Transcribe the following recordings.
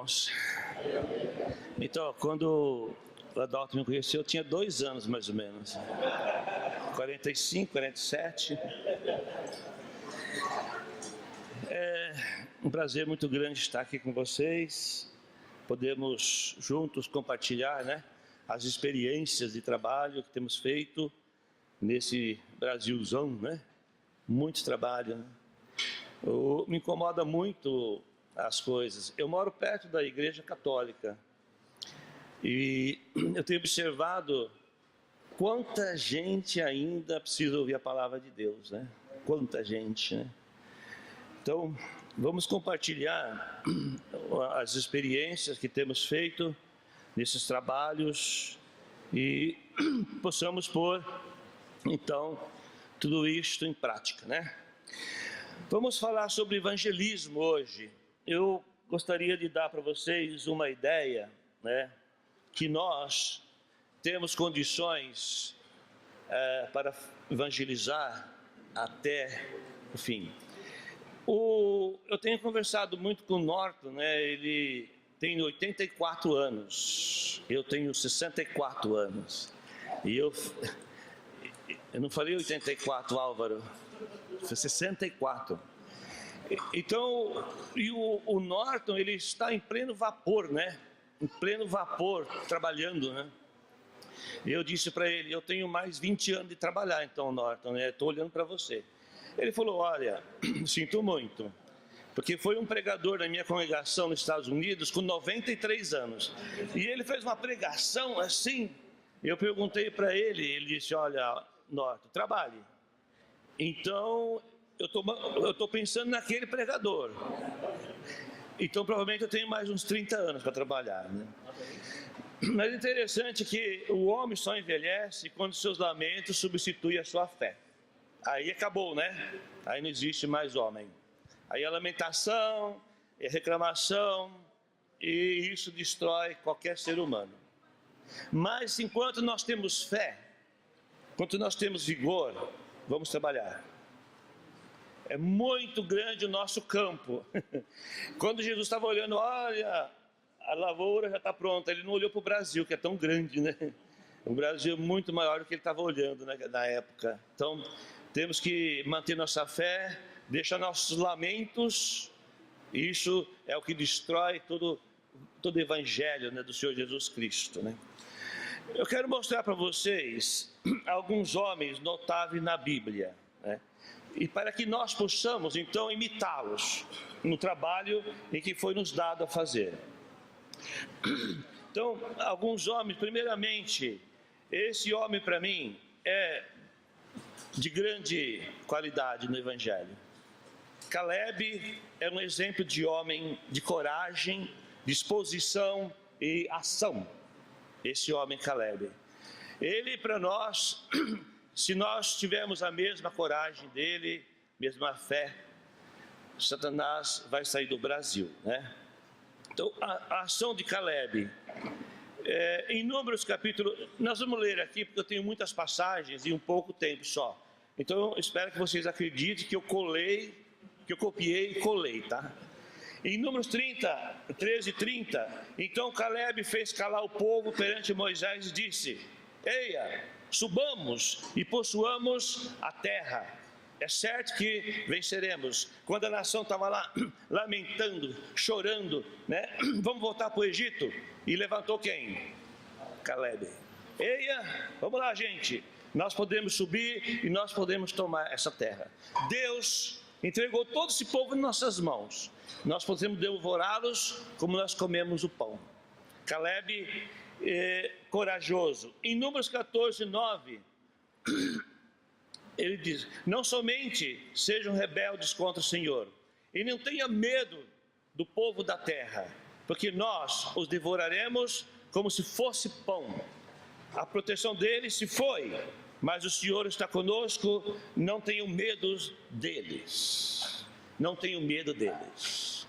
irmãos? Então, quando o Adalto me conheceu, eu tinha 2 anos mais ou menos. 45, 47. É um prazer muito grande estar aqui com vocês. Podemos juntos compartilhar, né, as experiências de trabalho que temos feito nesse Brasilzão, né? Muito trabalho, né? Me incomoda muito as coisas. Eu moro perto da Igreja Católica e eu tenho observado quanta gente ainda precisa ouvir a palavra de Deus, né? Quanta gente, né? Então, vamos compartilhar as experiências que temos feito nesses trabalhos e possamos pôr, então, tudo isto em prática, né? Vamos falar sobre evangelismo hoje. Eu gostaria de dar para vocês uma ideia, né, que nós temos condições para evangelizar até o fim. Eu tenho conversado muito com o Norton, né? Ele tem 84 anos, eu tenho 64 anos, e eu não falei 84, Álvaro, 64. Então, e o Norton, ele está em pleno vapor, né? Em pleno vapor, trabalhando, né? Eu disse para ele, eu tenho mais 20 anos de trabalhar, então, Norton, né? Estou olhando para você. Ele falou, olha, sinto muito, porque foi um pregador na minha congregação nos Estados Unidos com 93 anos. E ele fez uma pregação assim. Eu perguntei para ele, ele disse, olha, Norton, trabalhe. Então, eu estou pensando naquele pregador. Então, provavelmente eu tenho mais uns 30 anos para trabalhar, né? Mas é interessante que o homem só envelhece quando seus lamentos substituem a sua fé. Aí acabou, né? Aí não existe mais homem. Aí é lamentação, é reclamação, e isso destrói qualquer ser humano. Mas enquanto nós temos fé, enquanto nós temos vigor, vamos trabalhar. É muito grande o nosso campo. Quando Jesus estava olhando, olha, a lavoura já está pronta, ele não olhou para o Brasil, que é tão grande, né? O Brasil é muito maior do que ele estava olhando, né, na época. Então, temos que manter nossa fé, deixar nossos lamentos. Isso é o que destrói todo o evangelho, né, do Senhor Jesus Cristo, né? Eu quero mostrar para vocês alguns homens notáveis na Bíblia, né? E para que nós possamos então imitá-los no trabalho em que foi nos dado a fazer. Então, alguns homens, primeiramente, esse homem para mim é de grande qualidade no evangelho. Caleb é um exemplo de homem de coragem, disposição e ação. Esse homem Caleb, ele para nós, se nós tivermos a mesma coragem dele, mesma fé, Satanás vai sair do Brasil, né? Então a ação de Caleb, em Números capítulo, nós vamos ler aqui porque eu tenho muitas passagens e um pouco tempo só. Então eu espero que vocês acreditem que eu copiei e colei, tá? Em Números 13:30, então Caleb fez calar o povo perante Moisés e disse, eia, subamos e possuamos a terra. É certo que venceremos. Quando a nação estava lá lamentando, chorando, né? Vamos voltar para o Egito. E levantou quem? Caleb. Eia, vamos lá, gente. Nós podemos subir e nós podemos tomar essa terra. Deus entregou todo esse povo em nossas mãos. Nós podemos devorá-los como nós comemos o pão. Caleb corajoso. Em Números 14:9, ele diz, não somente sejam rebeldes contra o Senhor, e não tenha medo do povo da terra, porque nós os devoraremos como se fosse pão. A proteção deles se foi, mas o Senhor está conosco, não tenham medo deles. Não tenham medo deles.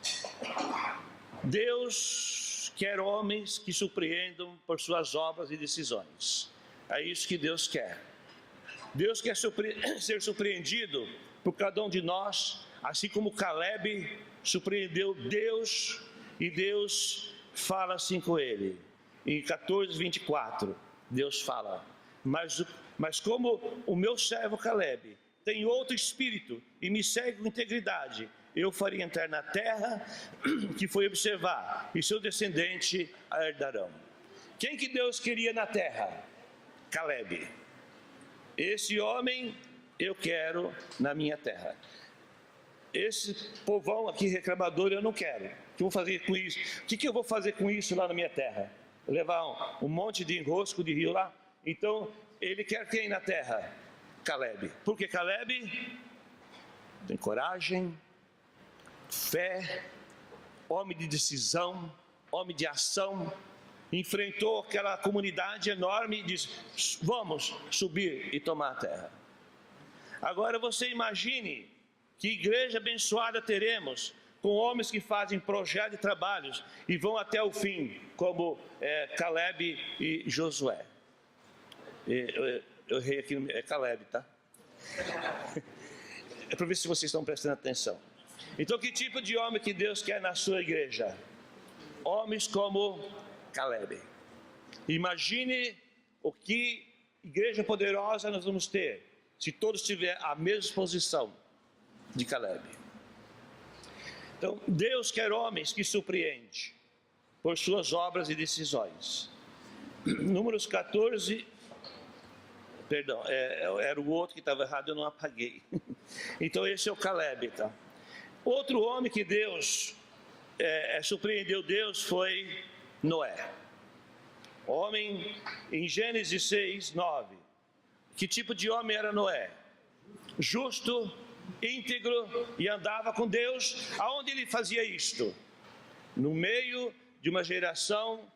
Deus quer homens que surpreendam por suas obras e decisões. É isso que Deus quer. Deus quer ser surpreendido por cada um de nós, assim como Caleb surpreendeu Deus E Deus fala assim com ele. Em 14:24, Deus fala: mas como o meu servo Caleb tem outro espírito e me segue com integridade, eu farei entrar na terra que foi observar, e seu descendente a herdarão. Quem que Deus queria na terra? Caleb. Esse homem eu quero na minha terra. Esse povão aqui reclamador eu não quero. O que eu vou fazer com isso? O que eu vou fazer com isso lá na minha terra? Levar um monte de enrosco de rio lá? Então, ele quer quem na terra? Caleb. Porque Caleb tem coragem, fé, homem de decisão, homem de ação, enfrentou aquela comunidade enorme e disse: vamos subir e tomar a terra. Agora você imagine que igreja abençoada teremos, com homens que fazem projetos e trabalhos e vão até o fim, como Caleb e Josué. Eu errei aqui, é Caleb, tá? É para ver se vocês estão prestando atenção. Então, que tipo de homem que Deus quer na sua igreja? Homens como Caleb. Imagine o que igreja poderosa nós vamos ter, se todos tiverem a mesma posição de Caleb. Então, Deus quer homens que surpreendem por suas obras e decisões. Números 14... Perdão, era o outro que estava errado, eu não apaguei. Então esse é o Caleb, tá? Outro homem que Deus surpreendeu Deus foi Noé. Homem, em Gênesis 6:9. Que tipo de homem era Noé? Justo, íntegro e andava com Deus. Aonde ele fazia isto? No meio de uma geração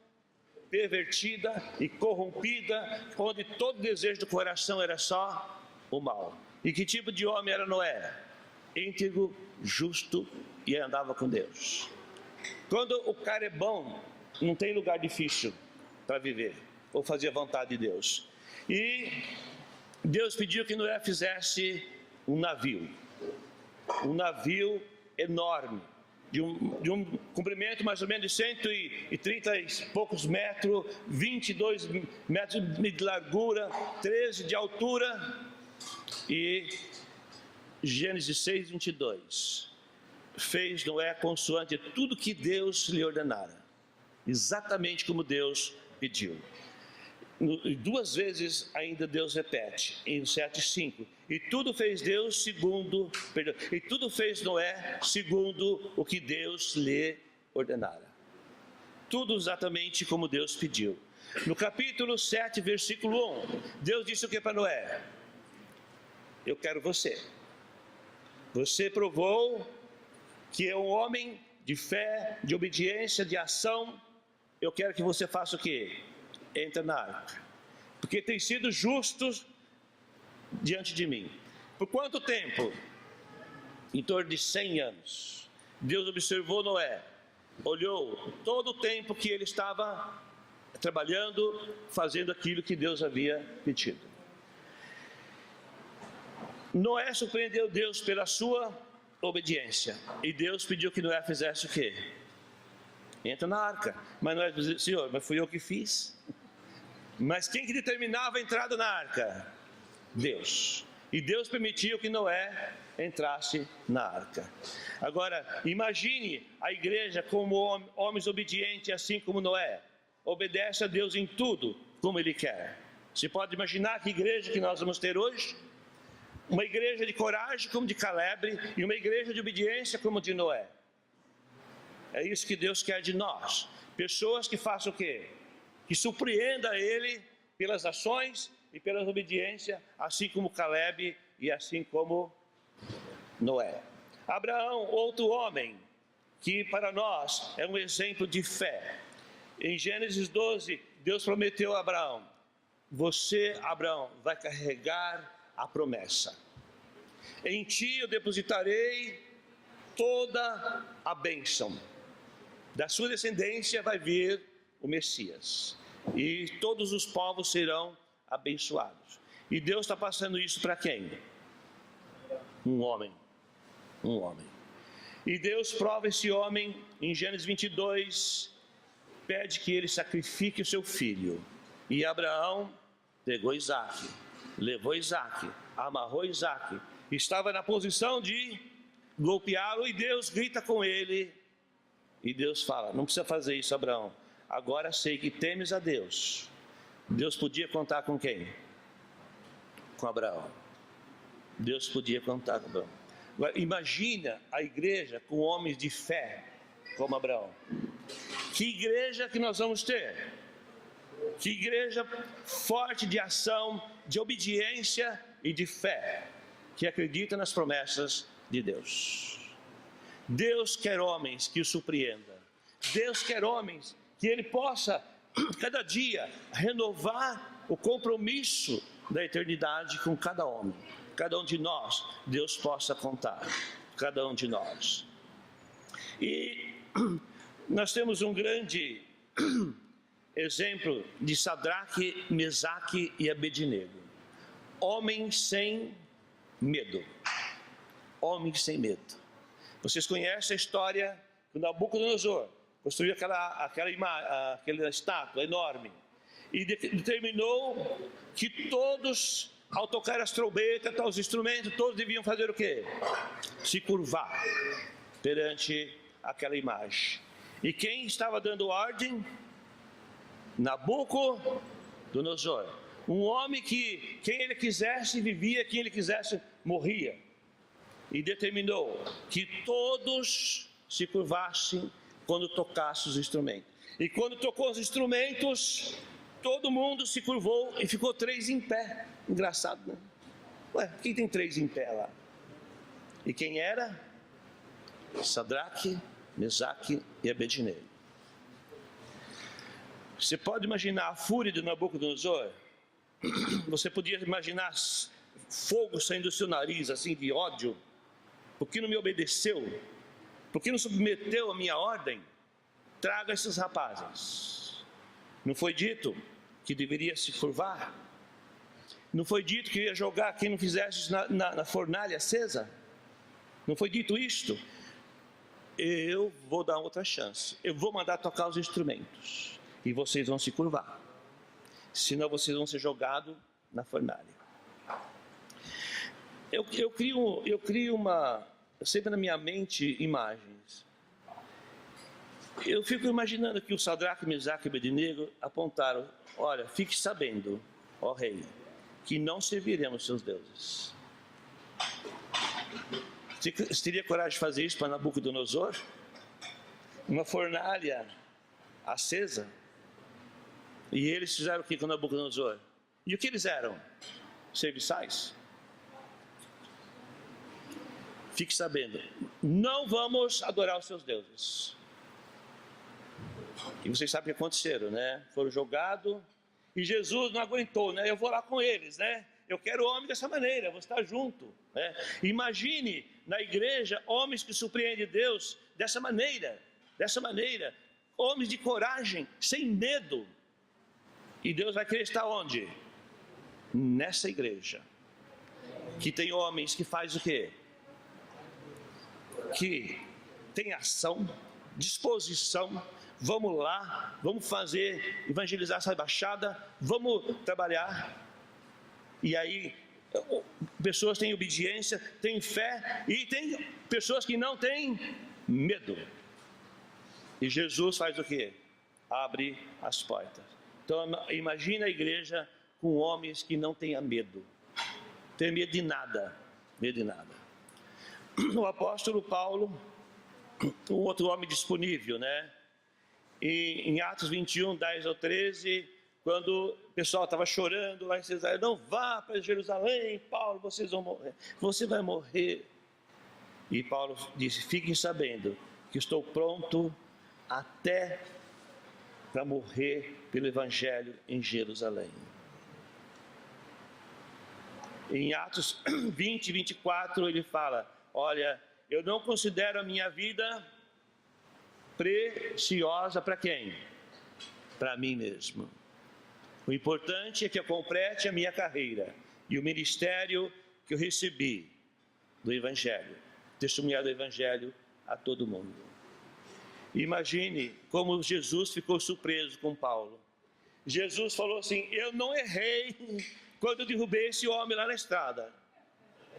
pervertida e corrompida, onde todo desejo do coração era só o mal. E que tipo de homem era Noé? Íntegro, justo e andava com Deus. Quando o cara é bom, não tem lugar difícil para viver ou fazer a vontade de Deus. E Deus pediu que Noé fizesse um navio enorme, de um comprimento mais ou menos de 130 e poucos metros, 22 metros de largura, 13 de altura. E Gênesis 6:22 fez Noé consoante tudo que Deus lhe ordenara, exatamente como Deus pediu. Duas vezes ainda Deus repete, em 7:5, e tudo fez Noé segundo o que Deus lhe ordenara. Tudo exatamente como Deus pediu. No capítulo 7, versículo 1, Deus disse o que para Noé? Eu quero você. Você provou que é um homem de fé, de obediência, de ação. Eu quero que você faça o quê? Entra na arca, porque tem sido justo diante de mim. Por quanto tempo? Em torno de 100 anos. Deus observou Noé, olhou todo o tempo que ele estava trabalhando, fazendo aquilo que Deus havia pedido. Noé surpreendeu Deus pela sua obediência, e Deus pediu que Noé fizesse o quê? Entra na arca. Mas Noé disse: Senhor, mas fui eu que fiz. Mas quem que determinava a entrada na arca? Deus. E Deus permitiu que Noé entrasse na arca. Agora, imagine a igreja como homens obedientes, assim como Noé. Obedece a Deus em tudo, como Ele quer. Você pode imaginar que igreja que nós vamos ter hoje? Uma igreja de coragem como de Caleb, e uma igreja de obediência como de Noé. É isso que Deus quer de nós. Pessoas que façam o quê? Que surpreenda Ele pelas ações e pela obediência, assim como Caleb e assim como Noé. Abraão, outro homem, que para nós é um exemplo de fé. Em Gênesis 12, Deus prometeu a Abraão: você, Abraão, vai carregar a promessa. Em ti eu depositarei toda a bênção. Da sua descendência vai vir o Messias, e todos os povos serão abençoados. E Deus está passando isso para quem? Um homem. E Deus prova esse homem em Gênesis 22, pede que ele sacrifique o seu filho. E Abraão pegou Isaque, levou Isaque, amarrou Isaque, estava na posição de golpeá-lo, e Deus grita com ele, e Deus fala: não precisa fazer isso, Abraão, agora sei que temes a Deus. Deus podia contar com quem? Com Abraão. Deus podia contar com Abraão. Agora, imagina a igreja com homens de fé como Abraão. Que igreja que nós vamos ter? Que igreja forte de ação, de obediência e de fé, que acredita nas promessas de Deus. Deus quer homens que o surpreenda. Deus quer homens que Ele possa, cada dia, renovar o compromisso da eternidade com cada homem. Cada um de nós, Deus possa contar. Cada um de nós. E nós temos um grande exemplo de Sadraque, Mesaque e Abednego. Homens sem medo. Homens sem medo. Vocês conhecem a história do Nabucodonosor. Construiu aquela estátua enorme. E determinou que todos, ao tocar as trombetas, os instrumentos, todos deviam fazer o quê? Se curvar perante aquela imagem. E quem estava dando ordem? Nabucodonosor. Um homem que quem ele quisesse vivia, quem ele quisesse morria. E determinou que todos se curvassem quando tocasse os instrumentos. E quando tocou os instrumentos, todo mundo se curvou e ficou 3 em pé. Engraçado, né? Ué, quem tem 3 em pé lá? E quem era? Sadraque, Mesaque e Abednego. Você pode imaginar a fúria de Nabucodonosor? Você podia imaginar fogo saindo do seu nariz, assim, de ódio. Por que não me obedeceu? Por que não submeteu a minha ordem? Traga esses rapazes. Não foi dito que deveria se curvar? Não foi dito que ia jogar quem não fizesse na fornalha acesa? Não foi dito isto? Eu vou dar outra chance. Eu vou mandar tocar os instrumentos. E vocês vão se curvar. Senão vocês vão ser jogados na fornalha. Eu crio sempre na minha mente imagens. Eu fico imaginando que o Sadraque, Mesaque e Abednego apontaram: olha, fique sabendo, ó rei, que não serviremos seus deuses. Você teria coragem de fazer isso para Nabucodonosor? Uma fornalha acesa? E eles fizeram o que com Nabucodonosor? E o que eles eram? Serviçais? Fique sabendo, não vamos adorar os seus deuses. E vocês sabem o que aconteceram, né? Foram jogados e Jesus não aguentou, né? Eu vou lá com eles, né? Eu quero homem dessa maneira, vou estar junto, né? Imagine na igreja homens que surpreendem Deus dessa maneira, homens de coragem, sem medo. E Deus vai querer estar onde? Nessa igreja, que tem homens que faz o quê? Que tem ação, disposição. Vamos lá, vamos fazer, evangelizar essa baixada, vamos trabalhar. E aí, pessoas têm obediência, têm fé, e tem pessoas que não têm medo. E Jesus faz o quê? Abre as portas. Então, imagina a igreja com homens que não tenham medo. Tem medo de nada, medo de nada. O apóstolo Paulo, um outro homem disponível, né? E em Atos 21, 10 ao 13, quando o pessoal estava chorando lá em Cesareia: não vá para Jerusalém, Paulo, vocês vão morrer, você vai morrer. E Paulo disse: fiquem sabendo que estou pronto até para morrer pelo Evangelho em Jerusalém. Em Atos 20, 24, ele fala: olha, eu não considero a minha vida preciosa para quem? Para mim mesmo. O importante é que eu complete a minha carreira e o ministério que eu recebi do Evangelho, testemunhar do Evangelho a todo mundo. Imagine como Jesus ficou surpreso com Paulo. Jesus falou assim: eu não errei quando eu derrubei esse homem lá na estrada.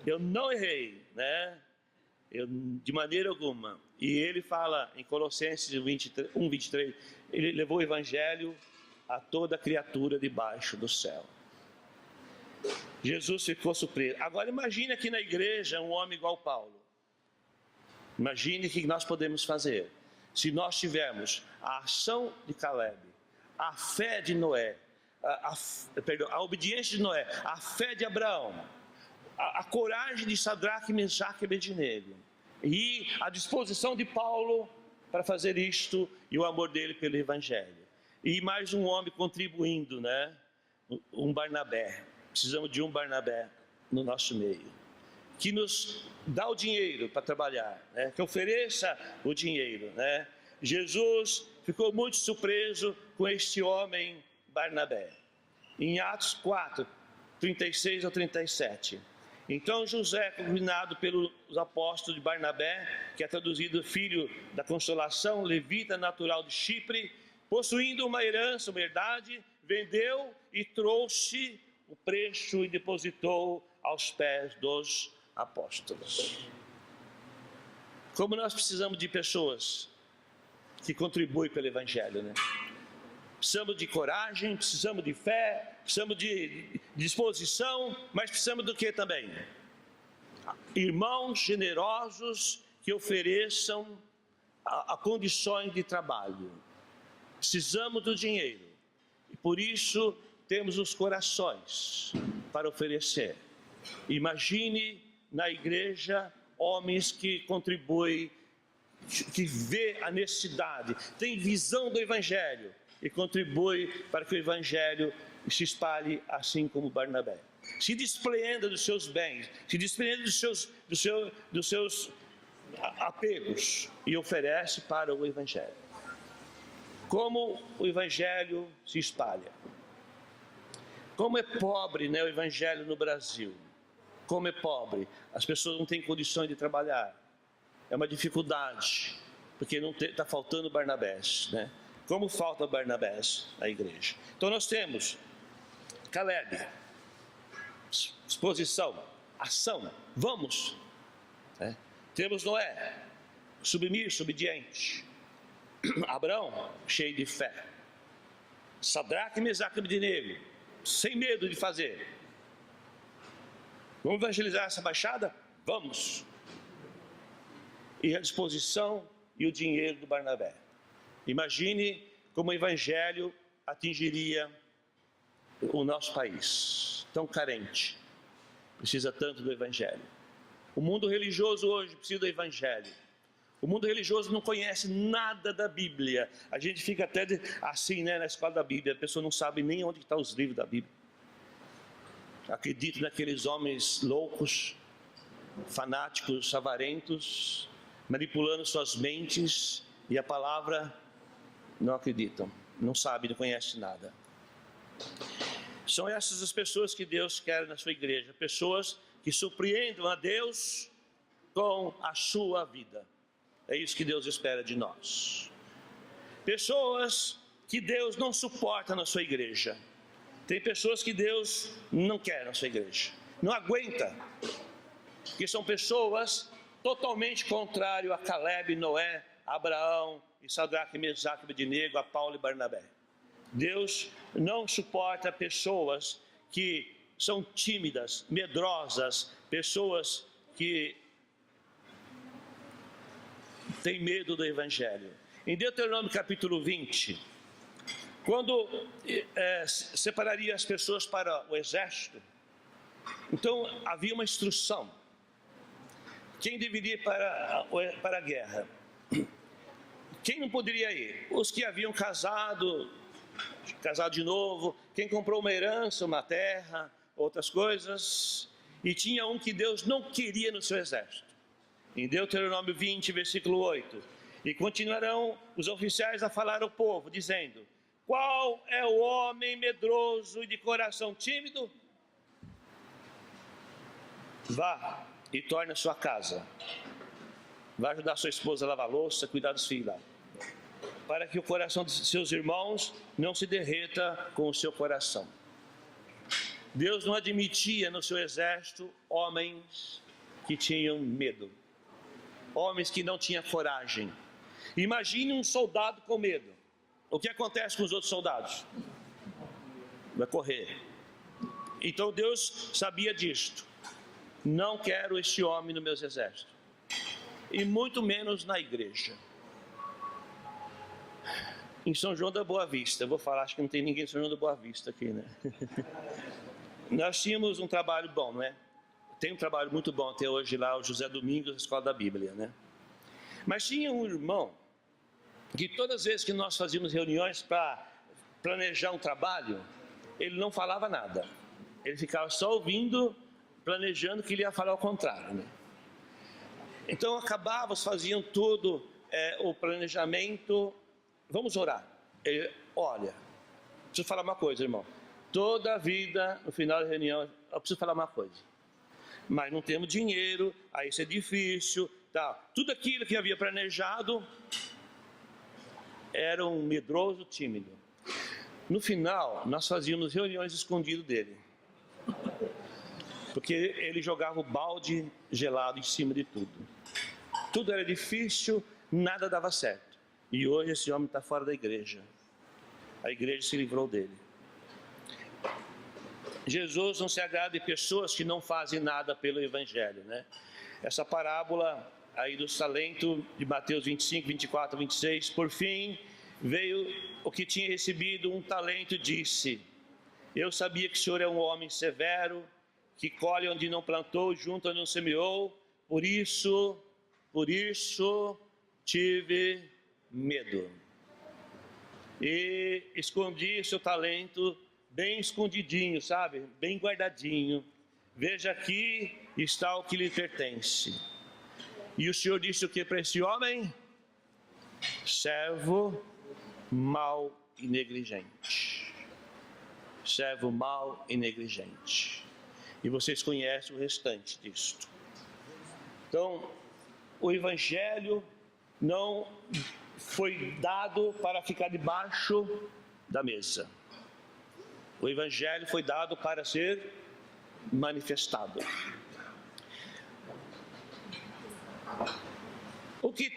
Eu não errei, né? De maneira alguma. E ele fala em Colossenses 1:23, ele levou o evangelho a toda criatura debaixo do céu. Jesus ficou surpreso. Agora imagine aqui na igreja um homem igual Paulo. Imagine o que nós podemos fazer se nós tivermos a ação de Caleb, a fé de Noé, a obediência de Noé, a fé de Abraão, a coragem de Sadraque, Mesaque e Abednego, e a disposição de Paulo para fazer isto, e o amor dele pelo evangelho. E mais um homem contribuindo, né? Um Barnabé. Precisamos de um Barnabé no nosso meio, que nos dá o dinheiro para trabalhar, né? Que ofereça o dinheiro, né? Jesus ficou muito surpreso com este homem Barnabé. Em Atos 4, 36 ao 37. Então José, combinado pelos apóstolos de Barnabé, que é traduzido filho da consolação, levita natural de Chipre, possuindo uma herança, uma herdade, vendeu e trouxe o preço e depositou aos pés dos apóstolos. Como nós precisamos de pessoas que contribuem pelo evangelho, né? Precisamos de coragem, precisamos de fé, precisamos de disposição, mas precisamos do que também? Irmãos generosos que ofereçam a condições de trabalho. Precisamos do dinheiro e por isso temos os corações para oferecer. Imagine na igreja homens que contribuem, que vê a necessidade, tem visão do evangelho e contribui para que o evangelho se espalhe assim como Barnabé. Se despreenda dos seus bens, se despreenda dos seus apegos e oferece para o evangelho. Como o evangelho se espalha? Como é pobre, né, o evangelho no Brasil? Como é pobre? As pessoas não têm condições de trabalhar. É uma dificuldade, porque não está faltando Barnabés, né? Como falta Barnabés na igreja. Então nós temos Caleb, disposição, ação, vamos, né? Temos Noé, submisso, obediente. Abraão, cheio de fé. Sadraque, Mesaque e Abednego, sem medo de fazer. Vamos evangelizar essa baixada? Vamos. E a disposição e o dinheiro do Barnabé. Imagine como o evangelho atingiria o nosso país, tão carente, precisa tanto do evangelho. O mundo religioso hoje precisa do evangelho. O mundo religioso não conhece nada da Bíblia. A gente fica até assim, né, na escola da Bíblia, a pessoa não sabe nem onde estão os livros da Bíblia. Acredito naqueles homens loucos, fanáticos, avarentos, manipulando suas mentes, e a palavra não acreditam, não sabem, não conhecem nada. São essas as pessoas que Deus quer na sua igreja, pessoas que surpreendam a Deus com a sua vida. É isso que Deus espera de nós. Pessoas que Deus não suporta na sua igreja. Tem pessoas que Deus não quer na sua igreja, não aguenta, que são pessoas totalmente contrárias a Caleb, Noé, Abraão, e Sadraque, Mesaque, Abednego, a Paulo e Barnabé. Deus não suporta pessoas que são tímidas, medrosas, pessoas que têm medo do evangelho. Em Deuteronômio capítulo 20, quando separaria as pessoas para o exército, então havia uma instrução. Quem deveria ir para a guerra? Quem não poderia ir? Os que haviam casado de novo, quem comprou uma herança, uma terra, outras coisas, e tinha um que Deus não queria no seu exército. Em Deuteronômio 20, versículo 8, e continuarão os oficiais a falar ao povo, dizendo: qual é o homem medroso e de coração tímido? Vá e torne a sua casa. vai ajudar sua esposa a lavar a louça, cuidar dos filhos lá. Para que o coração de seus irmãos não se derreta com o seu coração. Deus não admitia no seu exército homens que tinham medo, homens que não tinham coragem. Imagine um soldado com medo. O que acontece com os outros soldados? Vai correr. Então Deus sabia disto. Não quero este homem no meus exércitos, e muito menos na igreja. Em São João da Boa Vista, eu vou falar, acho que não tem ninguém em São João da Boa Vista aqui, né? Nós tínhamos um trabalho bom, não é? Tem um trabalho muito bom até hoje lá, o José Domingos, a Escola da Bíblia, né? Mas tinha um irmão que todas as vezes que nós fazíamos reuniões para planejar um trabalho, ele não falava nada. Ele ficava só ouvindo, planejando, que ele ia falar ao contrário, né? Então acabávamos, faziam tudo, o planejamento. Vamos orar. Ele, olha, preciso falar uma coisa, irmão. Toda a vida, no final da reunião, eu preciso falar uma coisa. Mas não temos dinheiro, aí isso é difícil, tal. Tudo aquilo que havia planejado era um medroso, tímido. No final, nós fazíamos reuniões escondidas dele, porque ele jogava o balde gelado em cima de tudo. Tudo era difícil, nada dava certo. E hoje esse homem está fora da igreja. A igreja se livrou dele. Jesus não se agrada de pessoas que não fazem nada pelo evangelho, né? Essa parábola aí do talento de Mateus 25, 24, 26, por fim, veio o que tinha recebido um talento e disse: eu sabia que o Senhor é um homem severo, que colhe onde não plantou, junta onde não semeou, por isso tive medo. E escondi seu talento bem escondidinho, sabe? Bem guardadinho. Veja, aqui está o que lhe pertence. E o Senhor disse o que para esse homem? Servo mau e negligente. Servo mau e negligente. E vocês conhecem o restante disto. Então, o evangelho não foi dado para ficar debaixo da mesa. O evangelho foi dado para ser manifestado. O que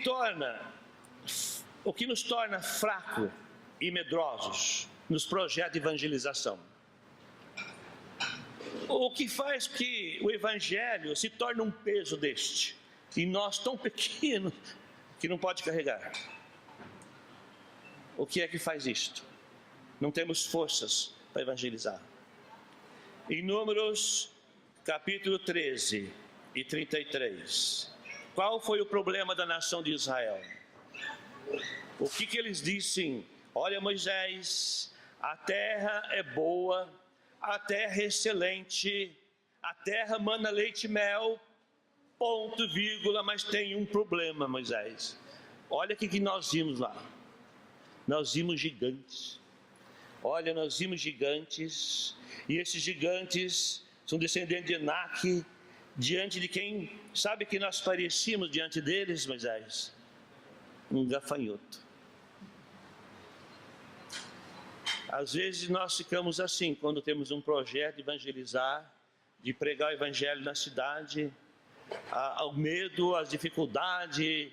nos torna fracos e medrosos nos projetos de evangelização? O que faz que o evangelho se torne um peso deste, e nós tão pequenos que não pode carregar? O que é que faz isto? Não temos forças para evangelizar. Em Números capítulo 13 e 33, qual foi o problema da nação de Israel? O que eles dizem? Olha, Moisés, a terra é boa, a terra é excelente, a terra mana leite e mel, ponto, vírgula, mas tem um problema, Moisés. Olha o que nós vimos lá. Nós vimos gigantes. Olha, nós vimos gigantes, e esses gigantes são descendentes de Enaque, diante de quem, sabe que nós parecíamos diante deles, Moisés? Um gafanhoto. Às vezes nós ficamos assim, quando temos um projeto de evangelizar, de pregar o evangelho na cidade, o medo, as dificuldades,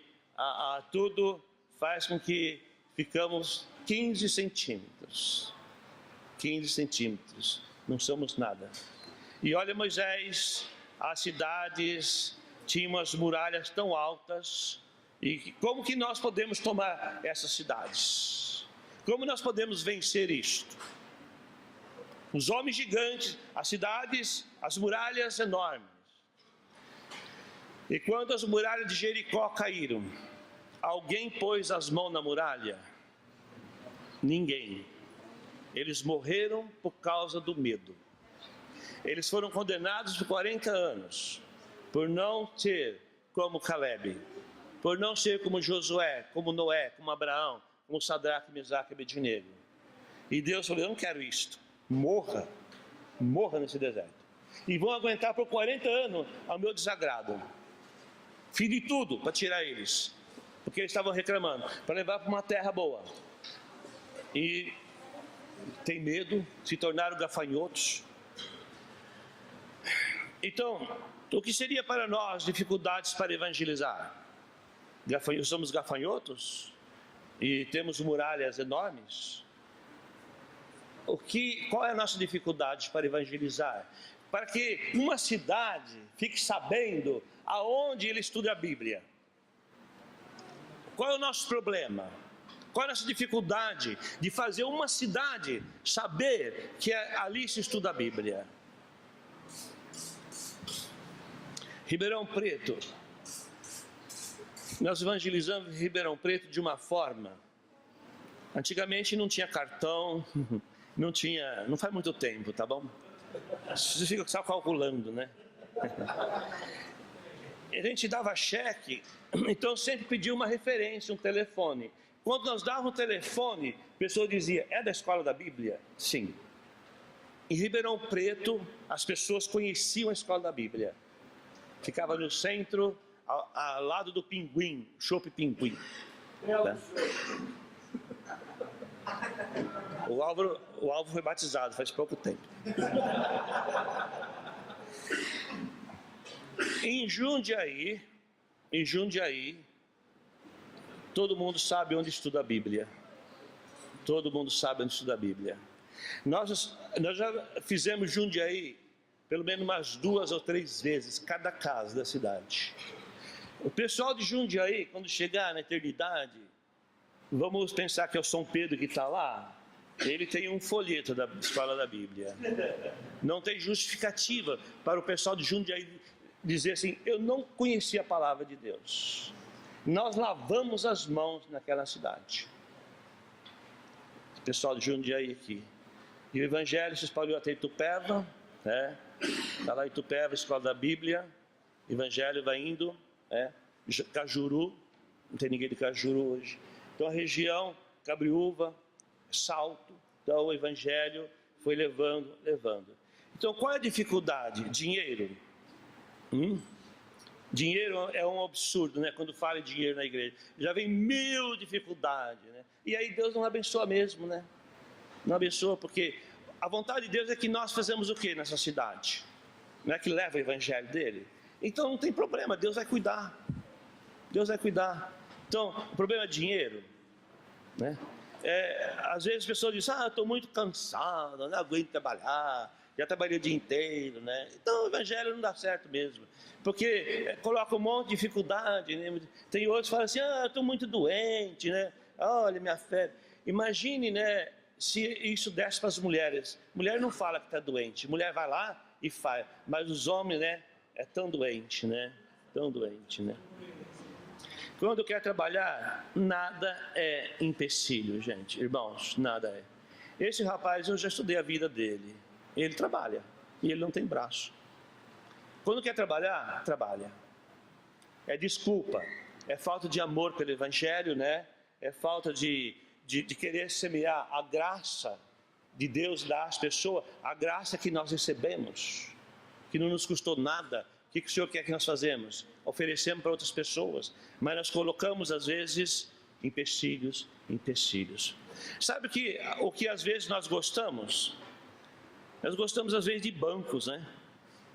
tudo faz com que ficamos 15 centímetros. 15 centímetros, não somos nada. E olha, Moisés, as cidades tinham umas muralhas tão altas, e como que nós podemos tomar essas cidades? Como nós podemos vencer isto? Os homens gigantes, as cidades, as muralhas enormes. E quando as muralhas de Jericó caíram, alguém pôs as mãos na muralha? Ninguém. Eles morreram por causa do medo. Eles foram condenados por 40 anos, por não ser como Caleb, por não ser como Josué, como Noé, como Abraão, como Sadraque, Mesaque e Abednego. E Deus falou: eu não quero isto. Morra nesse deserto. E vão aguentar por 40 anos ao meu desagrado. Fiz de tudo para tirar eles, porque eles estavam reclamando, para levar para uma terra boa. E tem medo, se tornaram gafanhotos. Então, o que seria para nós dificuldades para evangelizar? Somos gafanhotos e temos muralhas enormes? Qual é a nossa dificuldade para evangelizar? Para que uma cidade fique sabendo aonde ele estuda a Bíblia. Qual é o nosso problema? Qual é a nossa dificuldade de fazer uma cidade saber que ali se estuda a Bíblia? Ribeirão Preto. Nós evangelizamos Ribeirão Preto de uma forma. Antigamente não tinha cartão, não faz muito tempo, tá bom? Você fica só calculando, né? A gente dava cheque, então sempre pedia uma referência, um telefone. Quando nós dávamos o telefone, a pessoa dizia, é da escola da Bíblia? Sim. Em Ribeirão Preto, as pessoas conheciam a escola da Bíblia. Ficava no centro, ao lado do Pinguim, Chopp Pinguim. Né? O Álvaro foi batizado faz pouco tempo. Em Jundiaí, todo mundo sabe onde estuda a Bíblia. Todo mundo sabe onde estuda a Bíblia. Nós já fizemos Jundiaí pelo menos umas 2 ou 3 vezes, cada casa da cidade. O pessoal de Jundiaí, quando chegar na eternidade, vamos pensar que é o São Pedro que está lá, ele tem um folheto da escola da Bíblia. Não tem justificativa para o pessoal de Jundiaí dizer assim, eu não conhecia a palavra de Deus. Nós lavamos as mãos naquela cidade. O pessoal de Jundiaí aqui. E o evangelho se espalhou até Itupeva, né? Está lá em Itupeva, escola da Bíblia. O evangelho vai indo, né? Cajuru, não tem ninguém de Cajuru hoje. Então a região, Cabriúva, Salto, então o evangelho foi levando. Então qual é a dificuldade? Dinheiro. Dinheiro é um absurdo, né? Quando fala em dinheiro na igreja, já vem 1000 dificuldades, né? E aí Deus não abençoa mesmo, né? Não abençoa porque a vontade de Deus é que nós fazemos o que nessa cidade? Não é que leva o evangelho dele? Então não tem problema, Deus vai cuidar. Deus vai cuidar. Então, o problema é dinheiro, né? Às vezes as pessoas dizem, eu estou muito cansado, não aguento trabalhar, já trabalhei o dia inteiro, né? Então o evangelho não dá certo mesmo, porque coloca um monte de dificuldade, né? Tem outros que falam assim, eu estou muito doente, né? Olha minha fé. Imagine, né, se isso desse para as mulheres. Mulher não fala que está doente, mulher vai lá e faz, mas os homens, né, é tão doente, né? Tão doente, né? Quando quer trabalhar, nada é empecilho, gente, irmãos, nada é. Esse rapaz, eu já estudei a vida dele, ele trabalha, e ele não tem braço. Quando quer trabalhar, trabalha. É desculpa, é falta de amor pelo evangelho, né? É falta de querer semear a graça de Deus dar às pessoas, a graça que nós recebemos, que não nos custou nada. O que o Senhor quer que nós fazemos? Oferecemos para outras pessoas, mas nós colocamos às vezes empecilhos. Sabe o que às vezes nós gostamos? Nós gostamos às vezes de bancos, né?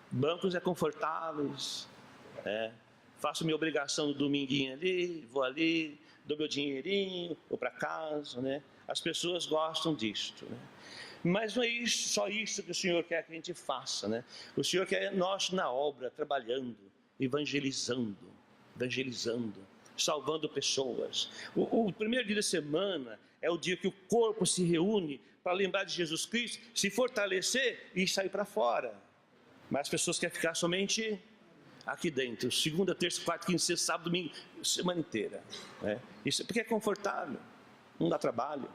Bancos confortáveis, faço minha obrigação no dominguinho ali, vou ali, dou meu dinheirinho, vou para casa, né? As pessoas gostam disto, né? Mas não é só isso que o Senhor quer que a gente faça, né? O Senhor quer nós na obra, trabalhando, evangelizando, salvando pessoas. O primeiro dia da semana é o dia que o corpo se reúne para lembrar de Jesus Cristo, se fortalecer e sair para fora. Mas as pessoas querem ficar somente aqui dentro, segunda, terça, quarta, quinta, sexta, sábado, domingo, semana inteira, né? Isso porque é confortável, não dá trabalho.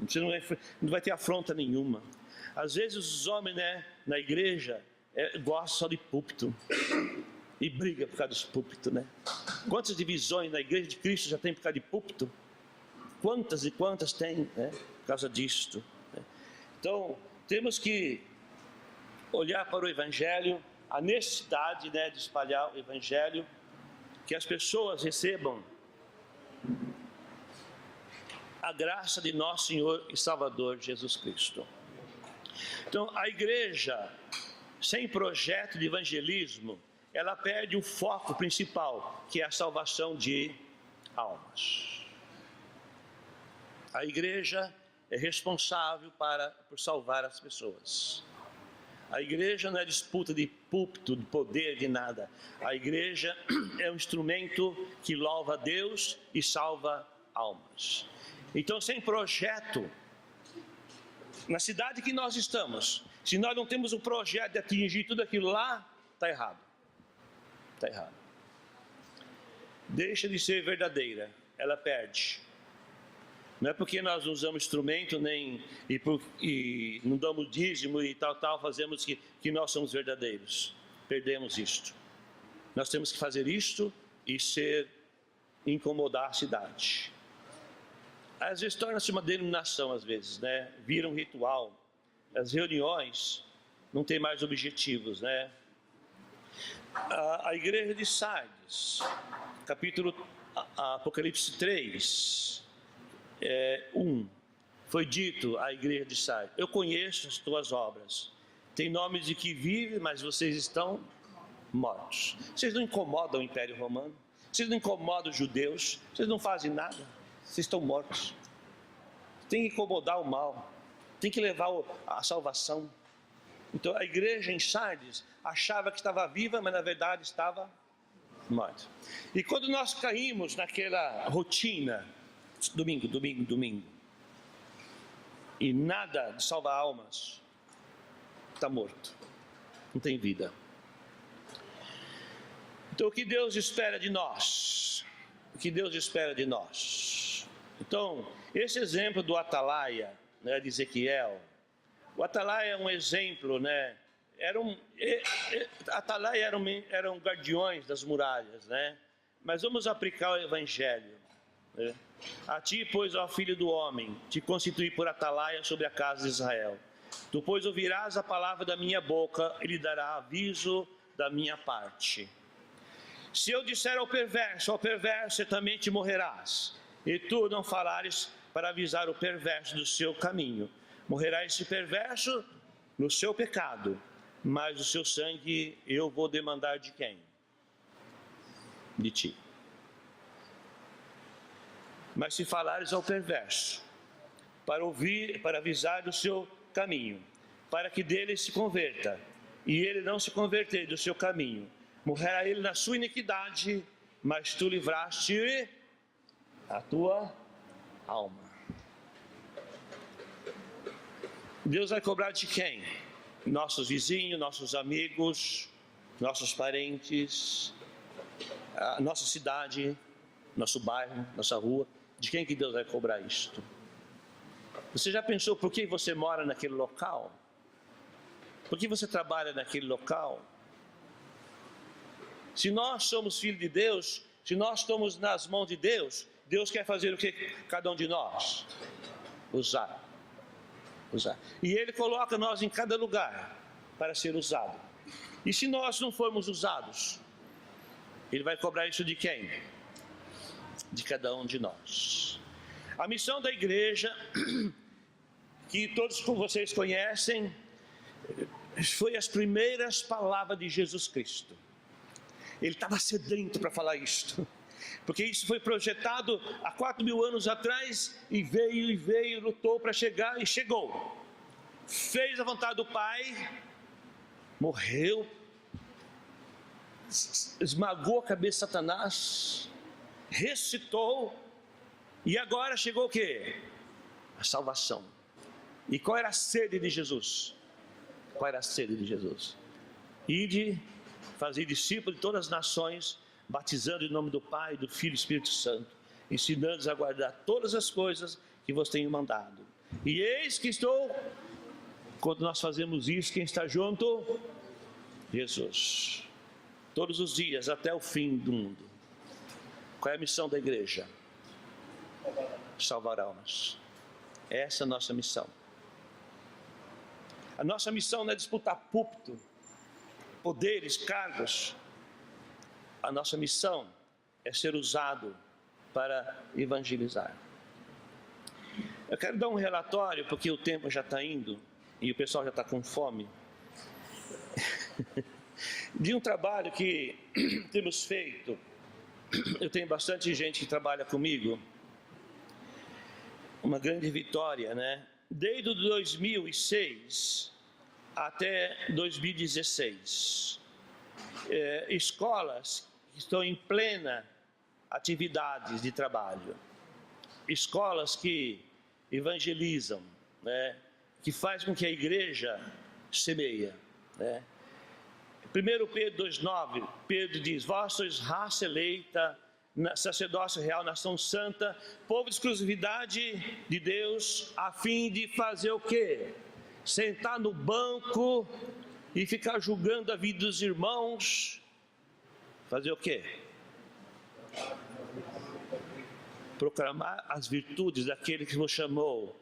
Você não vai ter afronta nenhuma. Às vezes os homens, né, na igreja gostam só de púlpito e briga por causa dos púlpitos, né? Quantas divisões na igreja de Cristo já tem por causa de púlpito? Quantas e quantas tem, né, por causa disto, né? Então temos que olhar para o evangelho, a necessidade, né, de espalhar o evangelho, que as pessoas recebam a graça de nosso Senhor e Salvador Jesus Cristo. Então, a igreja sem projeto de evangelismo, ela perde o foco principal, que é a salvação de almas. A igreja é responsável por salvar as pessoas. A igreja não é disputa de púlpito, de poder, de nada. A igreja é um instrumento que louva a Deus e salva almas. Então, sem projeto, na cidade que nós estamos, se nós não temos um projeto de atingir tudo aquilo lá, está errado. Está errado. Deixa de ser verdadeira, ela perde. Não é porque nós não usamos instrumento e não damos dízimo e tal, fazemos que nós somos verdadeiros. Perdemos isto. Nós temos que fazer isto e incomodar a cidade. Às vezes torna-se uma denominação, às vezes, né? Vira um ritual. As reuniões não têm mais objetivos, né? A igreja de Sardes, Apocalipse 3, 1, foi dito à igreja de Sardes: eu conheço as tuas obras, tem nome de que vive, mas vocês estão mortos. Vocês não incomodam o Império Romano, vocês não incomodam os judeus, vocês não fazem nada, vocês estão mortos. Tem que incomodar o mal, tem que levar a salvação. Então a igreja em Sardes achava que estava viva, mas na verdade estava morta. E quando nós caímos naquela rotina, domingo, e nada de salvar almas, está morto, não tem vida. Então o que Deus espera de nós? O que Deus espera de nós? Então, esse exemplo do Atalaia, né, de Ezequiel, o Atalaia é um exemplo, né? Atalaia eram guardiões das muralhas, né? Mas vamos aplicar o Evangelho. Né? A ti, pois, ó filho do homem, te constituí por Atalaia sobre a casa de Israel. Tu, pois, ouvirás a palavra da minha boca e lhe dará aviso da minha parte. Se eu disser ao perverso certamente morrerás. E tu não falares para avisar o perverso do seu caminho. Morrerá esse perverso no seu pecado, mas o seu sangue eu vou demandar de quem? De ti. Mas se falares ao perverso, para avisar do seu caminho, para que dele se converta, e ele não se converter do seu caminho, morrerá ele na sua iniquidade, mas tu livraste a tua alma. Deus vai cobrar de quem? Nossos vizinhos, nossos amigos, nossos parentes, a nossa cidade, nosso bairro, nossa rua. De quem que Deus vai cobrar isto? Você já pensou por que você mora naquele local? Por que você trabalha naquele local? Se nós somos filhos de Deus, se nós estamos nas mãos de Deus, Deus quer fazer o que cada um de nós? Usar. E Ele coloca nós em cada lugar para ser usado. E se nós não formos usados, Ele vai cobrar isso de quem? De cada um de nós. A missão da igreja, que todos vocês conhecem, foi as primeiras palavras de Jesus Cristo. Ele estava sedento para falar isto, porque isso foi projetado há 4.000 anos atrás, e veio, lutou para chegar, e chegou. Fez a vontade do Pai, morreu, esmagou a cabeça de Satanás, ressuscitou, e agora chegou o quê? A salvação. E qual era a sede de Jesus? Ide, fazer discípulos de todas as nações, batizando em nome do Pai, do Filho e do Espírito Santo, ensinando-os a guardar todas as coisas que vos tenho mandado. E eis que estou, quando nós fazemos isso, quem está junto? Jesus. Todos os dias, até o fim do mundo. Qual é a missão da igreja? Salvar almas. Essa é a nossa missão. A nossa missão não é disputar púlpito, poderes, cargos. A nossa missão é ser usado para evangelizar. Eu quero dar um relatório, porque o tempo já está indo e o pessoal já está com fome, de um trabalho que temos feito. Eu tenho bastante gente que trabalha comigo, uma grande vitória, né? Desde 2006 até 2016, escolas que estão em plena atividade de trabalho, escolas que evangelizam, né? Que faz com que a igreja semeia, né? 1 Pedro 2,9, Pedro diz: vós sois raça eleita, sacerdócio real, nação santa, povo de exclusividade de Deus, a fim de fazer o quê? Sentar no banco e ficar julgando a vida dos irmãos. Fazer o quê? Proclamar as virtudes daquele que nos chamou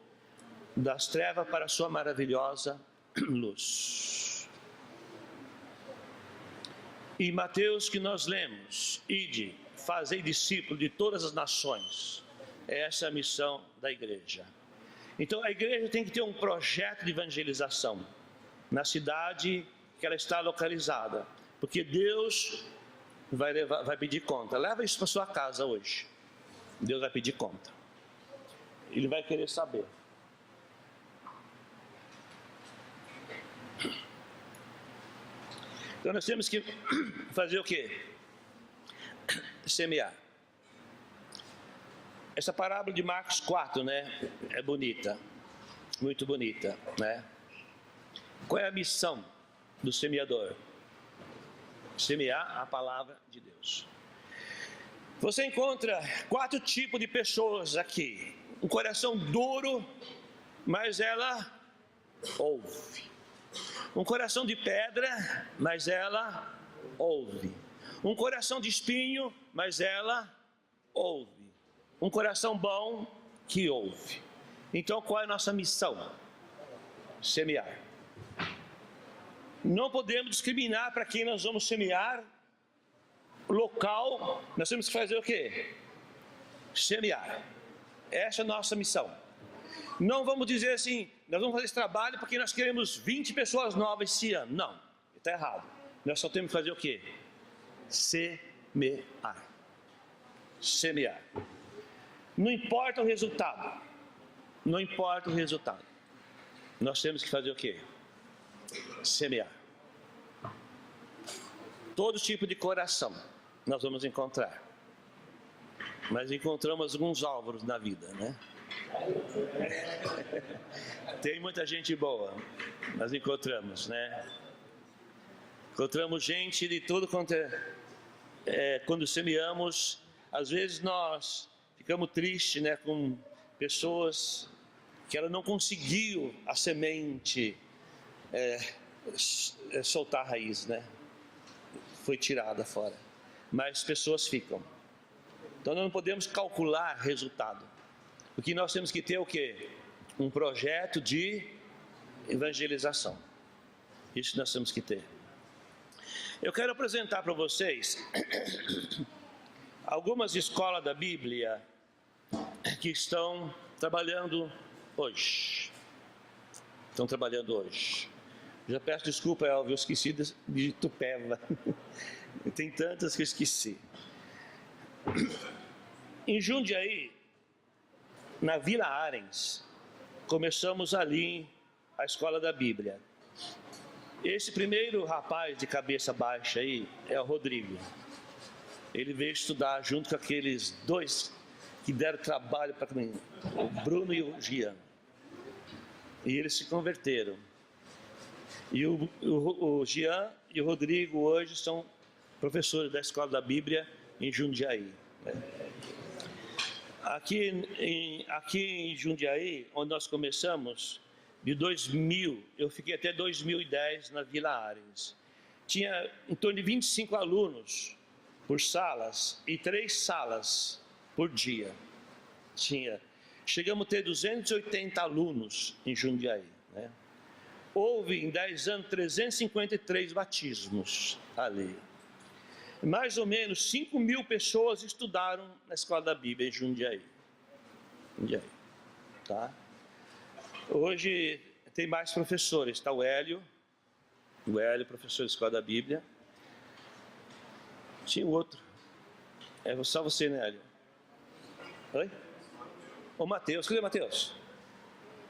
das trevas para a sua maravilhosa luz. E Mateus, que nós lemos: ide, fazei discípulos de todas as nações. Essa é a missão da igreja. Então a igreja tem que ter um projeto de evangelização na cidade que ela está localizada, porque Deus vai pedir conta. Leva isso para sua casa hoje. Deus vai pedir conta. Ele vai querer saber. Então nós temos que fazer o quê? Semear. Essa parábola de Marcos 4, né, é bonita, muito bonita, né? Qual é a missão do semeador? Semear a palavra de Deus. Você encontra 4 tipos de pessoas aqui. Um coração duro, mas ela ouve. Um coração de pedra, mas ela ouve. Um coração de espinho, mas ela ouve. Um coração bom que ouve. Então qual é a nossa missão? Semear. Não podemos discriminar para quem nós vamos semear. Local, nós temos que fazer o quê? Semear. Essa é a nossa missão. Não vamos dizer assim: nós vamos fazer esse trabalho porque nós queremos 20 pessoas novas esse ano. Não, está errado. Nós só temos que fazer o quê? Semear. Semear. Não importa o resultado. Não importa o resultado. Nós temos que fazer o quê? Semear. Todo tipo de coração nós vamos encontrar. Mas encontramos alguns alvos na vida, né? Tem muita gente boa, nós encontramos, né? Encontramos gente de tudo quanto quando semeamos, às vezes nós ficamos tristes, né, com pessoas que ela não conseguiu a semente soltar a raiz, né? Foi tirada fora. Mas pessoas ficam. Então nós não podemos calcular resultado. O que nós temos que ter é o quê? Um projeto de evangelização. Isso nós temos que ter. Eu quero apresentar para vocês algumas escolas da Bíblia que estão trabalhando hoje. Estão trabalhando hoje. Já peço desculpa, Elvio, eu esqueci de Tupéva. Tem tantas que eu esqueci. Em Jundiaí, na Vila Arens, começamos ali a escola da Bíblia. Esse primeiro rapaz de cabeça baixa aí é o Rodrigo. Ele veio estudar junto com aqueles 2 que deram trabalho para mim, o Bruno e o Gian. E eles se converteram. E o Gian e o Rodrigo hoje são professores da escola da Bíblia em Jundiaí. Aqui em Jundiaí, onde nós começamos, de 2000, eu fiquei até 2010 na Vila Arens. Tinha em torno de 25 alunos por salas e 3 salas por dia. Chegamos a ter 280 alunos em Jundiaí, né? Houve em 10 anos 353 batismos ali. Mais ou menos 5.000 pessoas estudaram na Escola da Bíblia em Jundiaí. Tá? Hoje tem mais professores, está o Hélio, professor da Escola da Bíblia. Tinha o outro. É só você, né, Hélio? Oi? O Mateus, cadê o Mateus?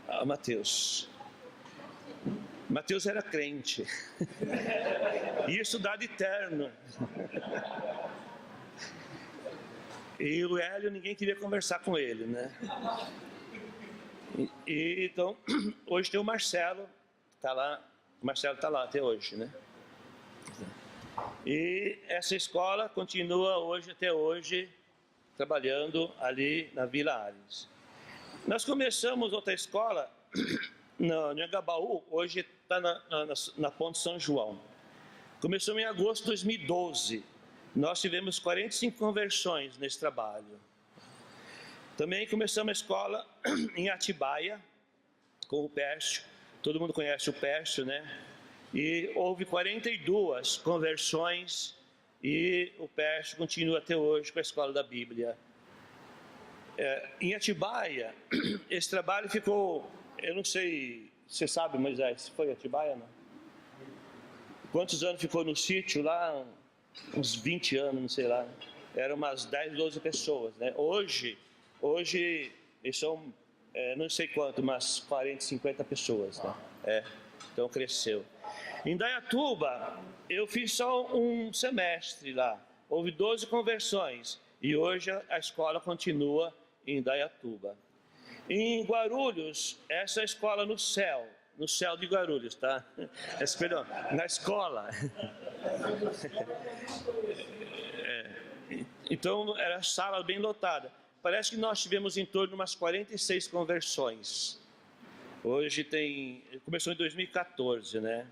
Ah, Mateus. Mateus era crente. Ia estudar de terno. E o Hélio, ninguém queria conversar com ele, né? Então, hoje tem o Marcelo, tá lá. O Marcelo está lá até hoje, né? E essa escola continua hoje, até hoje, trabalhando ali na Vila Ares. Nós começamos outra escola no Anhangabaú, hoje está na Ponte São João. Começamos em agosto de 2012. Nós tivemos 45 conversões nesse trabalho. Também começamos a escola em Atibaia, com o Pércio. Todo mundo conhece o Pércio, né? E houve 42 conversões e o Pércio continua até hoje com a Escola da Bíblia. Em Atibaia, esse trabalho ficou, eu não sei, você sabe, Moisés, foi Atibaia, não? Quantos anos ficou no sítio lá? Uns 20 anos, não sei lá. Eram umas 10, 12 pessoas, né? Hoje eles são, não sei quanto, mas 40, 50 pessoas, né? Então cresceu. Em Indaiatuba, eu fiz só um semestre lá. Houve 12 conversões. E hoje a escola continua em Indaiatuba. Em Guarulhos, essa escola no céu de Guarulhos, tá? Perdão, na escola. Então, era sala bem lotada. Parece que nós tivemos em torno de umas 46 conversões. Hoje começou em 2014, né?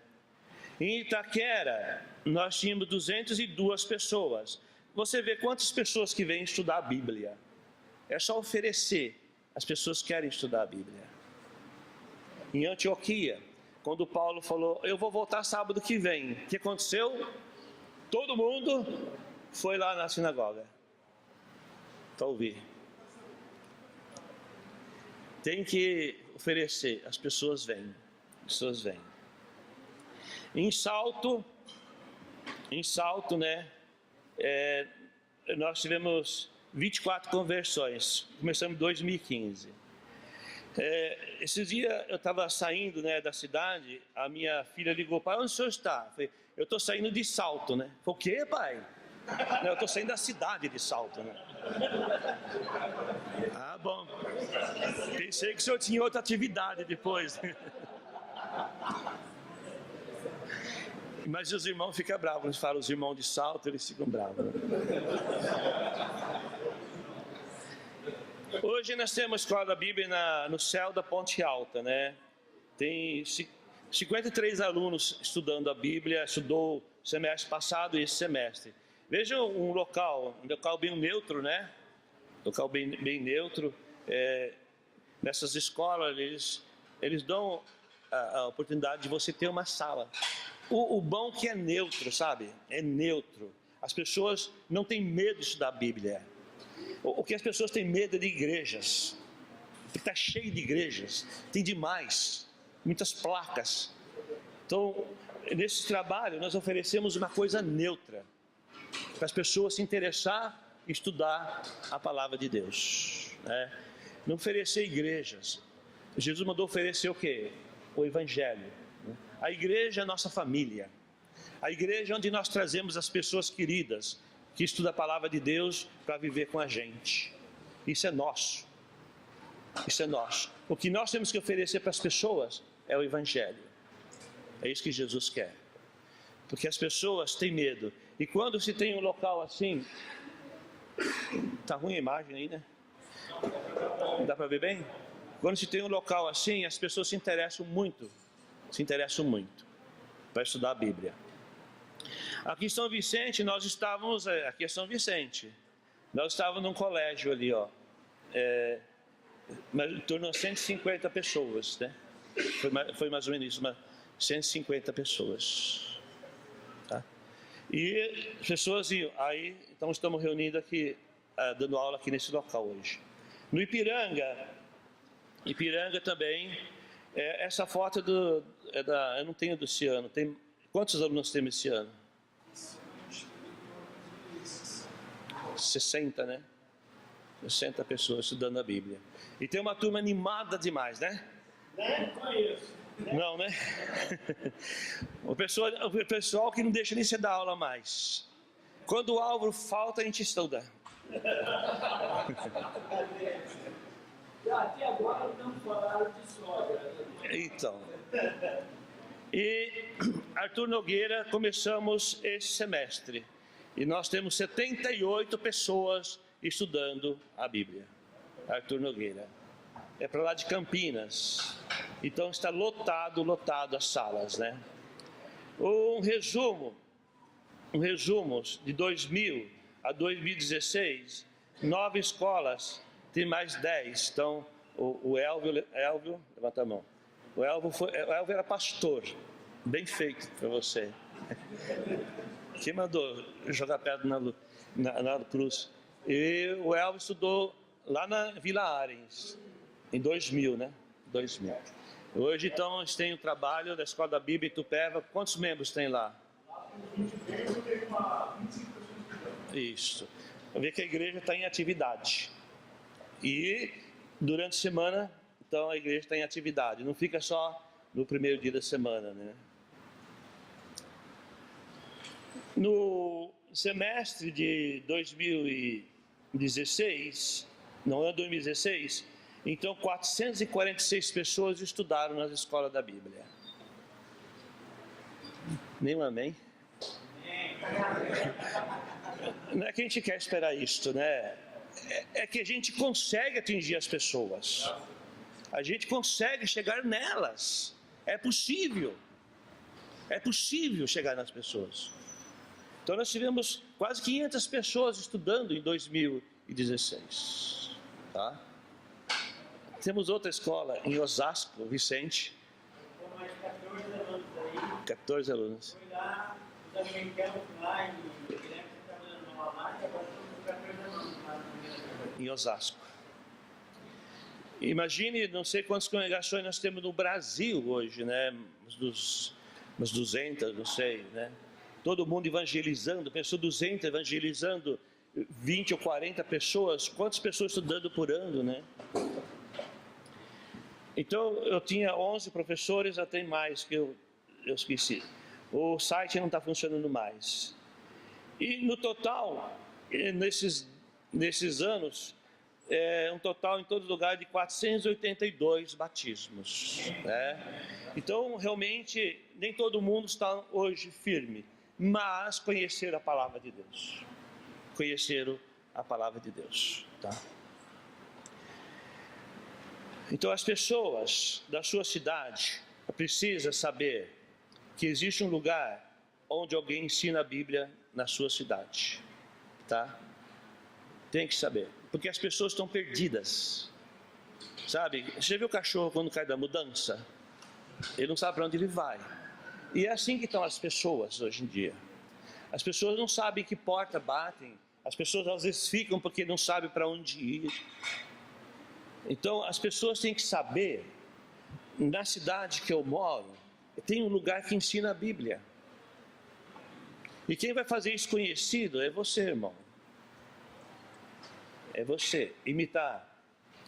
Em Itaquera, nós tínhamos 202 pessoas. Você vê quantas pessoas que vêm estudar a Bíblia. É só oferecer. As pessoas querem estudar a Bíblia. Em Antioquia, quando Paulo falou, eu vou voltar sábado que vem. O que aconteceu? Todo mundo foi lá na sinagoga para ouvir. Tem que oferecer, as pessoas vêm. Em Salto, né? Nós tivemos 24 conversões. Começamos em 2015. Esses dias eu estava saindo, né, da cidade, a minha filha ligou, pai, onde o senhor está? Eu falei, eu estou saindo de Salto, né? Falei, o quê, pai? Não, eu estou saindo da cidade de Salto, né? Ah, bom. Pensei que o senhor tinha outra atividade depois. Mas os irmãos ficam bravos, quando falam os irmãos de Salto, eles ficam bravos. Né? Hoje nós temos a Escola da Bíblia no céu da Ponte Alta, né? Tem 53 alunos estudando a Bíblia, estudou semestre passado e esse semestre. Vejam um local bem neutro, né? Local bem neutro. Nessas escolas, eles dão a oportunidade de você ter uma sala. O bom que é neutro, sabe? É neutro. As pessoas não têm medo de estudar a Bíblia. O que as pessoas têm medo é de igrejas. Está cheio de igrejas. Tem demais. Muitas placas. Então, nesse trabalho, nós oferecemos uma coisa neutra. Para as pessoas se interessar e estudar a palavra de Deus. Né? Não oferecer igrejas. Jesus mandou oferecer o quê? O Evangelho. A igreja é a nossa família. A igreja é onde nós trazemos as pessoas queridas que estudam a palavra de Deus para viver com a gente. Isso é nosso. Isso é nosso. O que nós temos que oferecer para as pessoas é o Evangelho. É isso que Jesus quer. Porque as pessoas têm medo. E quando se tem um local assim... Está ruim a imagem aí, né? Dá para ver bem? Quando se tem um local assim, as pessoas se interessam muito para estudar a Bíblia. Aqui em São Vicente, aqui é São Vicente, nós estávamos num colégio ali, ó, em torno de 150 pessoas, né? Foi mais ou menos isso, 150 pessoas. Tá? E as pessoas iam. Aí, então estamos reunidos aqui, dando aula aqui nesse local hoje. No Ipiranga também, essa foto eu não tenho desse ano. Quantos alunos temos esse ano? 60, né? 60 pessoas estudando a Bíblia. E tem uma turma animada demais, né? Não conheço. Não, né? O pessoal que não deixa nem você dar aula mais. Quando o Álvaro falta, a gente estuda. Até agora não falaram de sogra. Então. E Arthur Nogueira, começamos esse semestre. E nós temos 78 pessoas estudando a Bíblia. Arthur Nogueira. É para lá de Campinas. Então está lotado as salas, né? Um resumo de 2000 a 2016, 9 escolas, tem mais 10. Então, o Elvio, levanta a mão. O Elvio era pastor. Bem feito para você. Quem mandou jogar pedra na cruz? E o Elvio estudou lá na Vila Arens, em 2000, né? 2000. Hoje, então, eles têm o trabalho da Escola da Bíblia em Itupeva. Quantos membros tem lá? Isso. Vê que a igreja está em atividade. E durante a semana, então, a igreja está em atividade. Não fica só no primeiro dia da semana, né? No semestre de 2016, não é 2016, então 446 pessoas estudaram nas escolas da Bíblia. Nenhum amém? Não é que a gente quer esperar isto, né? É que a gente consegue atingir as pessoas. A gente consegue chegar nelas. É possível. É possível chegar nas pessoas. Então nós tivemos quase 500 pessoas estudando em 2016. Tá? Temos outra escola em Osasco, Vicente. Com mais 14 alunos aí. 14 alunos. Foi lá, os americanos lá em Guilherme, que estava dando uma lá, e agora estamos com 14 alunos lá no Em Osasco. Imagine, não sei quantas congregações nós temos no Brasil hoje, né? Umas 200, não sei, né? Todo mundo evangelizando, pensou 200 evangelizando 20 ou 40 pessoas. Quantas pessoas estudando por ano, né? Então, eu tinha 11 professores, até mais que eu esqueci. O site não está funcionando mais. E no total, nesses anos, um total em todo lugar de 482 batismos. Né? Então, realmente, nem todo mundo está hoje firme, mas conheceram a palavra de Deus. Conheceram a palavra de Deus. Tá? Então, as pessoas da sua cidade precisam saber que existe um lugar onde alguém ensina a Bíblia na sua cidade. Tá? Tem que saber. Porque as pessoas estão perdidas. Sabe? Você viu o cachorro quando cai da mudança? Ele não sabe para onde ele vai. E é assim que estão as pessoas hoje em dia. As pessoas não sabem que porta batem. As pessoas às vezes ficam porque não sabem para onde ir. Então as pessoas têm que saber. Na cidade que eu moro, tem um lugar que ensina a Bíblia. E quem vai fazer isso conhecido é você, irmão. É você imitar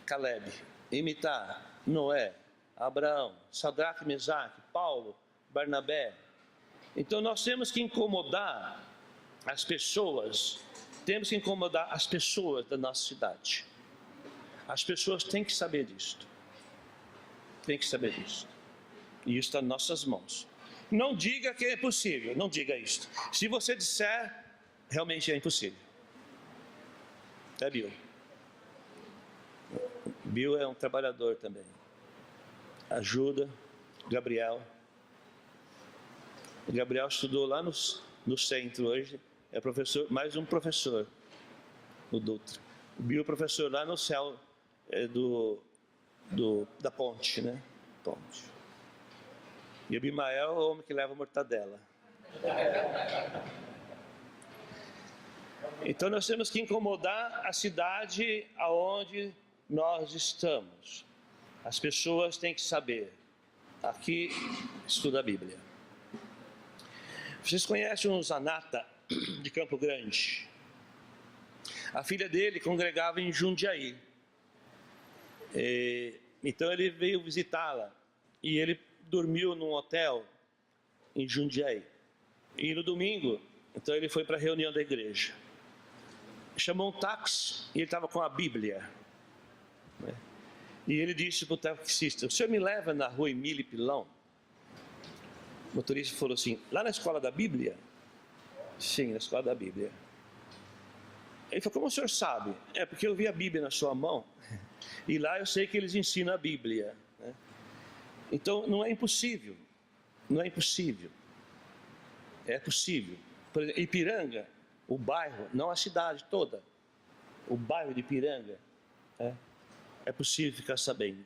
Caleb, imitar Noé, Abraão, Sadraque, Mesaque, Paulo, Barnabé. Então nós temos que incomodar as pessoas, temos que incomodar as pessoas da nossa cidade. As pessoas têm que saber disso. Tem que saber disso. E isso está nas nossas mãos. Não diga que é impossível, não diga isso. Se você disser, realmente é impossível. É Bill. Bill é um trabalhador também. Ajuda. Gabriel. O Gabriel estudou lá no centro hoje. É professor, mais um professor. O Dutra. O Bill é professor lá no céu da ponte, né? Ponte. E o Bimael é o homem que leva a mortadela. Então nós temos que incomodar a cidade aonde nós estamos. As pessoas têm que saber. Aqui estuda a Bíblia. Vocês conhecem o Zanata de Campo Grande? A filha dele congregava em Jundiaí. Então ele veio visitá-la e ele dormiu num hotel em Jundiaí. E no domingo, então ele foi para a reunião da igreja. Chamou um táxi e ele estava com a Bíblia. E ele disse para o taxista: o senhor me leva na rua Emílio Pilão? O motorista falou assim: lá na escola da Bíblia? Sim, na escola da Bíblia. Ele falou: como o senhor sabe? É porque eu vi a Bíblia na sua mão e lá eu sei que eles ensinam a Bíblia. Então não é impossível, não é impossível, é possível. Por exemplo, Ipiranga, o bairro, não a cidade toda, o bairro de Ipiranga, é possível ficar sabendo.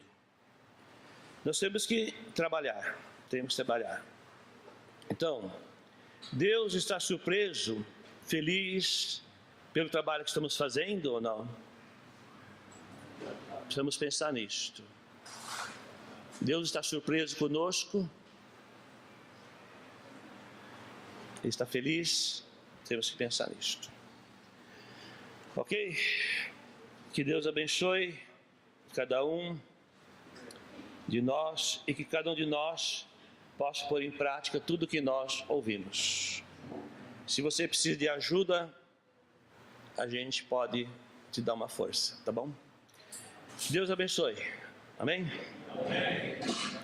Nós temos que trabalhar, Então, Deus está surpreso, feliz pelo trabalho que estamos fazendo ou não? Precisamos pensar nisto. Deus está surpreso conosco? Ele está feliz? Temos que pensar nisto. Ok? Que Deus abençoe cada um de nós e que cada um de nós possa pôr em prática tudo que nós ouvimos. Se você precisa de ajuda, a gente pode te dar uma força, tá bom? Deus abençoe. Amém? Amém.